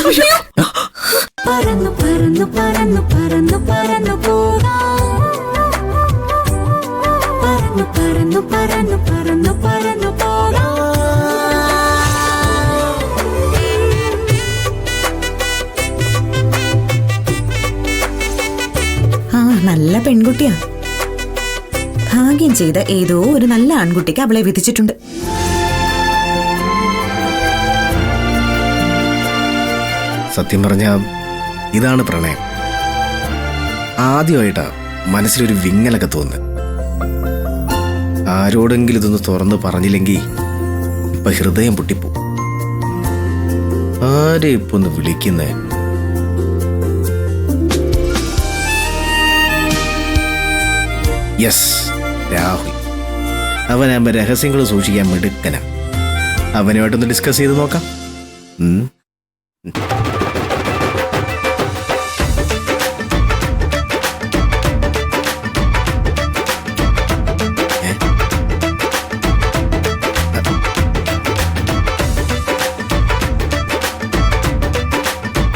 പറന്നു പറന്നു പറന്നു പറന്നു പറന്നു പോകാം, പറന്നു പറന്നു പറന്നു പറന്നു പറന്നു പോകാം. നല്ല പെൺകുട്ടിയാ. ഭാഗ്യം ചെയ്ത ഏതോ ഒരു നല്ല ആൺകുട്ടിക്ക് അവളെ വിധിച്ചിട്ടുണ്ട്. സത്യം പറഞ്ഞ ഇതാണ് പ്രണയം. ആദ്യമായിട്ടാ മനസ്സിലൊരു വിങ്ങലൊക്കെ തോന്നുന്നത്. ആരോടെങ്കിലും ഇതൊന്ന് തുറന്ന് പറഞ്ഞില്ലെങ്കിൽ ഇപ്പൊ ഹൃദയം പൊട്ടിപ്പോ. ആരെ ഇപ്പൊ ഒന്ന് വിളിക്കുന്നേ? യെസ്, രാഹുൽ. അവനാകുമ്പോ രഹസ്യങ്ങൾ സൂക്ഷിക്കാൻ മിടുക്കനാ. അവനുമായിട്ടൊന്ന് ഡിസ്കസ് ചെയ്ത് നോക്കാം.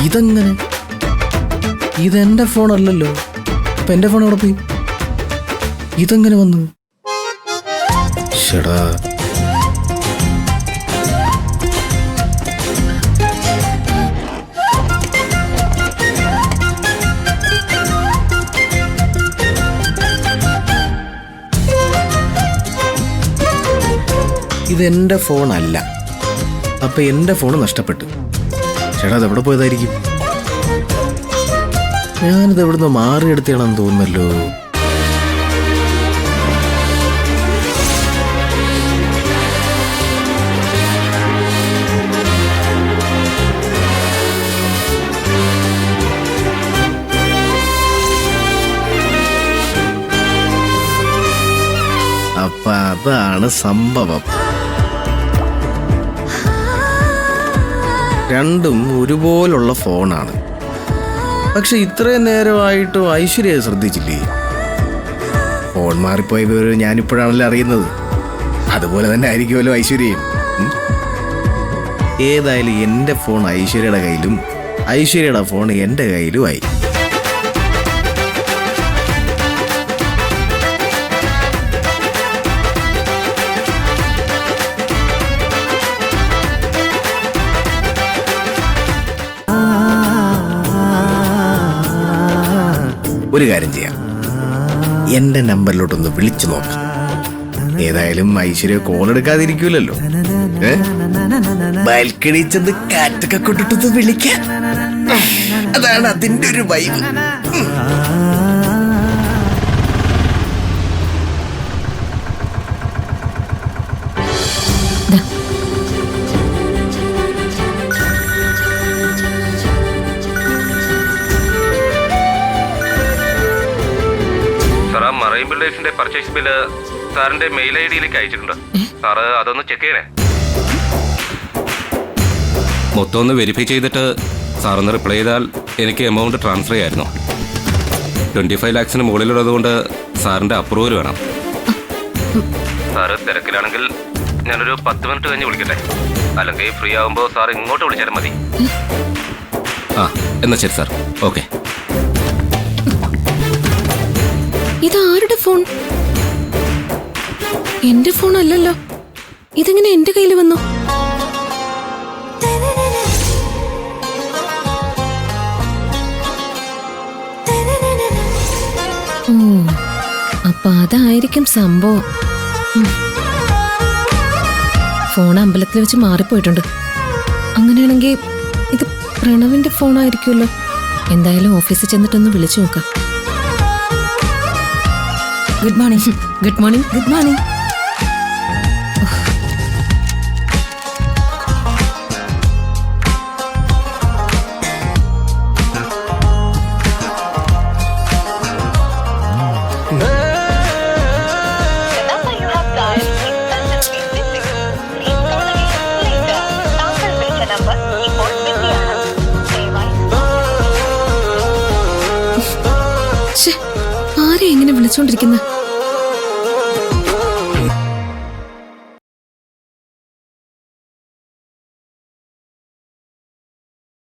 ഇതെങ്ങനെ? ഇതെന്റെ ഫോണല്ലല്ലോ. ഇപ്പൊ എന്റെ ഫോൺ അവിടെ പോയി. ഇതെങ്ങനെ വന്നു? ഷടാ, ഇതെന്റെ ഫോണല്ല. അപ്പൊ എന്റെ ഫോൺ നഷ്ടപ്പെട്ടു. ചേട്ടാ, അതെവിടെ പോയതായിരിക്കും? ഞാനിത് എവിടുന്ന് മാറിയെടുത്താണെന്ന് തോന്നുന്നല്ലോ. അപ്പൊ അതാണ് സംഭവം. രണ്ടും ഒരുപോലുള്ള ഫോണാണ്. പക്ഷെ ഇത്രയും നേരമായിട്ടും ഐശ്വര്യ ശ്രദ്ധിച്ചില്ലേ? ഫോൺ മാറിപ്പോയ വിവരം ഞാനിപ്പോഴാണല്ലോ അറിയുന്നത്. അതുപോലെ തന്നെ ആയിരിക്കുമല്ലോ ഐശ്വര്യയും. ഏതായാലും എൻ്റെ ഫോൺ ഐശ്വര്യയുടെ കയ്യിലും ഐശ്വര്യയുടെ ഫോൺ എൻ്റെ കയ്യിലുമായി. ഒരു കാര്യം ചെയ്യാം, എന്റെ നമ്പറിലോട്ടൊന്ന് വിളിച്ചു നോക്കാം. ഏതായാലും ഐശ്വര്യ കോൾ എടുക്കാതിരിക്കൂലല്ലോ. ബാൽക്കണി ചെന്ന് കാറ്റൊക്കെ കൊണ്ടിട്ടൊന്ന് വിളിക്കാൻ. അതാണ് അതിന്റെ ഒരു വൈബ്. മറൈൻ ബിൽഡേഴ്സിന്റെ പർച്ചേസ് ബില്ല് സാറിന്റെ മെയിൽ ഐ ഡിയിലേക്ക് അയച്ചിട്ടുണ്ട്. സാറ് അതൊന്ന് ചെക്ക് ചെയ്യണേ. മൊത്തം ഒന്ന് വെരിഫൈ ചെയ്തിട്ട് സാറൊന്ന് റിപ്ലൈ ചെയ്താൽ എനിക്ക് എമൗണ്ട് ട്രാൻസ്ഫർ ചെയ്യായിരുന്നു. 25 lakhs മുകളിലുള്ളത് കൊണ്ട് സാറിന്റെ അപ്രൂവൽ വേണം. സാറ് തിരക്കിലാണെങ്കിൽ ഞാനൊരു 10 മിനിറ്റ് കഴിഞ്ഞ് വിളിക്കട്ടെ. അല്ലെങ്കിൽ ഫ്രീ ആകുമ്പോൾ സാർ ഇങ്ങോട്ട് വിളിച്ചാലും മതി. എന്നാ ശരി സാർ, ഓക്കെ. ഇതാരുടെ ഫോൺ? എന്റെ ഫോൺ അല്ലല്ലോ. ഇതെങ്ങനെ എന്റെ കയ്യിൽ വന്നു? അപ്പൊ അതായിരിക്കും സംഭവം. ഫോൺ അമ്പലത്തിൽ വെച്ച് മാറിപ്പോയിട്ടുണ്ട്. അങ്ങനെയാണെങ്കിൽ ഇത് പ്രണവിന്റെ ഫോണായിരിക്കുമല്ലോ. എന്തായാലും ഓഫീസിൽ ചെന്നിട്ടൊന്ന് വിളിച്ചു നോക്കാം. Good morning. Good morning. Good morning. ആരെ എങ്ങനെ വിളിച്ചോണ്ടിരിക്കുന്ന?